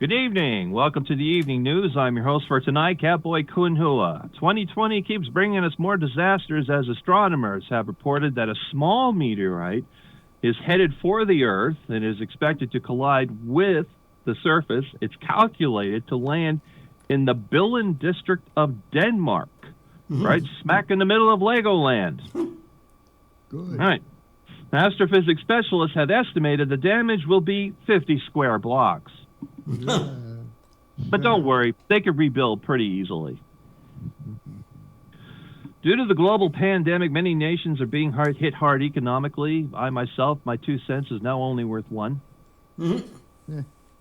Good evening. Welcome to the evening news. I'm your host for tonight, Catboy Kunhua. 2020 keeps bringing us more disasters as astronomers have reported that a small meteorite is headed for the Earth and is expected to collide with the surface. It's calculated to land in the Billund district of Denmark, right smack in the middle of Legoland. Good. All right. Astrophysics specialists have estimated the damage will be 50 square blocks. Yeah. But don't worry, they can rebuild pretty easily. Due to the global pandemic, many nations are being hit hard economically. I myself, my 2 cents is now only worth 1. Yeah.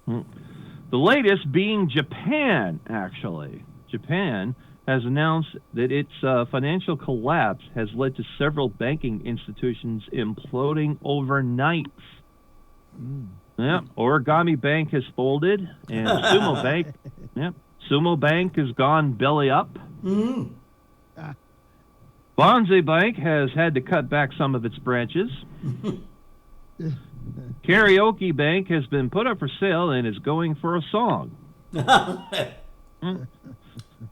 The latest being Japan, actually. Japan has announced that its financial collapse has led to several banking institutions imploding overnight. Yeah, Origami Bank has folded, and Sumo Bank has gone belly up. Ah. Bonsai Bank has had to cut back some of its branches. Karaoke Bank has been put up for sale and is going for a song.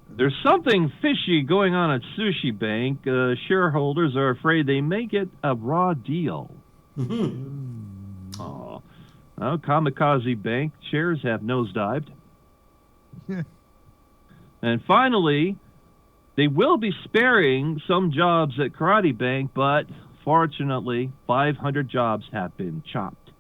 There's something fishy going on at Sushi Bank. Shareholders are afraid they may get a raw deal. Oh. Well, Kamikaze Bank shares have nosedived. And finally, they will be sparing some jobs at Karate Bank, but fortunately, 500 jobs have been chopped.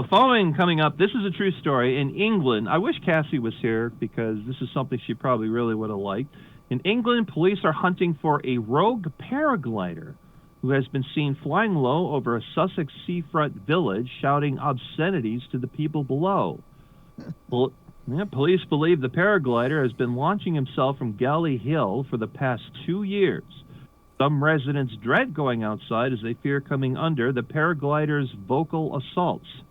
Following coming up, this is a true story. In England, I wish Cassie was here because this is something she probably really would have liked. In England, police are hunting for a rogue paraglider who has been seen flying low over a Sussex seafront village, shouting obscenities to the people below. Well, police believe the paraglider has been launching himself from Galley Hill for the past 2 years. Some residents dread going outside as they fear coming under the paraglider's vocal assaults.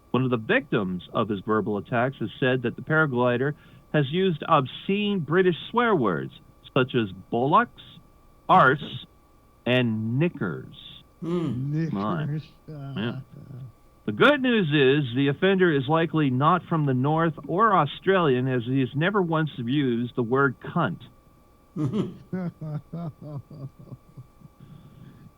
One of the victims of his verbal attacks has said that the paraglider has used obscene British swear words, such as bollocks, arse, and knickers. Knickers. Yeah. The good news is the offender is likely not from the North or Australian, as he has never once used the word cunt.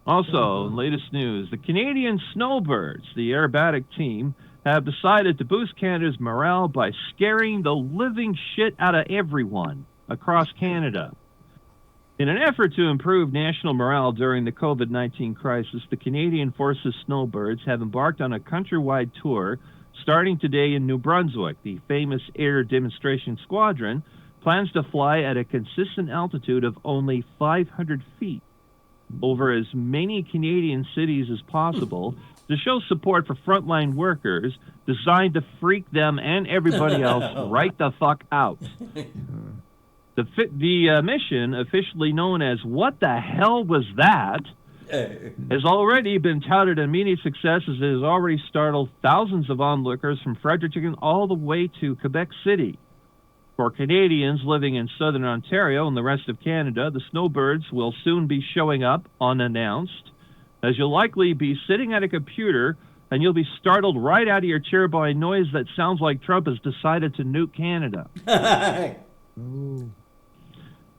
Also, latest news, the Canadian Snowbirds, the aerobatic team, have decided to boost Canada's morale by scaring the living shit out of everyone across Canada. In an effort to improve national morale during the COVID-19 crisis, the Canadian Forces Snowbirds have embarked on a countrywide tour starting today in New Brunswick. The famous Air Demonstration Squadron plans to fly at a consistent altitude of only 500 feet over as many Canadian cities as possible to show support for frontline workers, designed to freak them and everybody else right the fuck out. The mission, officially known as What the Hell Was That?, has already been touted an immediate success as it has already startled thousands of onlookers from Fredericton all the way to Quebec City. For Canadians living in southern Ontario and the rest of Canada, the Snowbirds will soon be showing up unannounced, as you'll likely be sitting at a computer and you'll be startled right out of your chair by a noise that sounds like Trump has decided to nuke Canada. Ooh.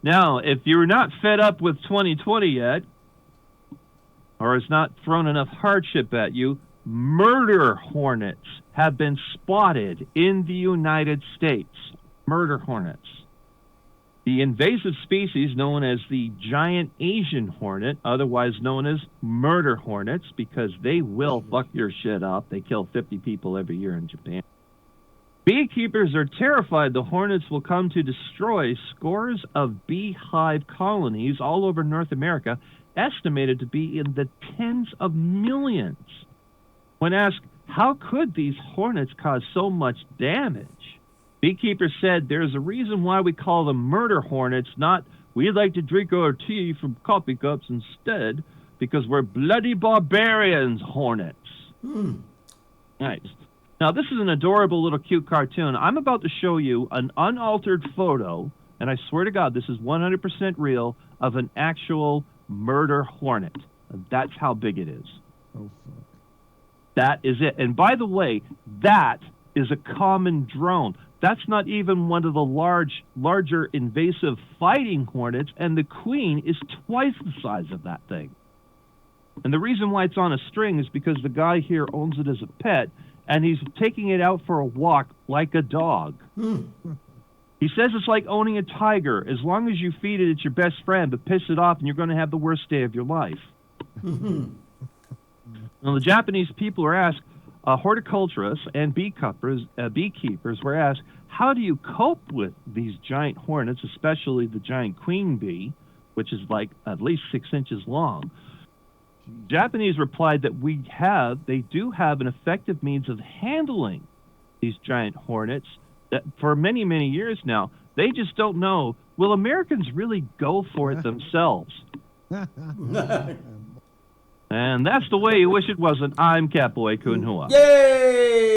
Now, if you're not fed up with 2020 yet, or has not thrown enough hardship at you, murder hornets have been spotted in the United States. Murder hornets. The invasive species known as the giant Asian hornet, otherwise known as murder hornets, because they will fuck your shit up. They kill 50 people every year in Japan. Beekeepers are terrified the hornets will come to destroy scores of beehive colonies all over North America, estimated to be in the tens of millions. When asked, how could these hornets cause so much damage? Beekeepers said there's a reason why we call them murder hornets, not we like to drink our tea from coffee cups instead, because we're bloody barbarians, hornets. Nice. Now, this is an adorable little cute cartoon. I'm about to show you an unaltered photo, and I swear to God, this is 100% real, of an actual murder hornet. That's how big it is. Oh, fuck. That is it. And by the way, that is a common drone. That's not even one of the larger invasive fighting hornets, and the queen is twice the size of that thing. And the reason why it's on a string is because the guy here owns it as a pet, and he's taking it out for a walk like a dog. He says it's like owning a tiger. As long as you feed it, it's your best friend, but piss it off and you're going to have the worst day of your life. Now, the Japanese people are asked, horticulturists and beekeepers were asked, how do you cope with these giant hornets, especially the giant queen bee, which is like at least 6 inches long? Japanese replied that they do have an effective means of handling these giant hornets that for many, many years now. They just don't know, will Americans really go for it themselves? And that's the way you wish it wasn't. I'm Catboy Kunhua. Yay!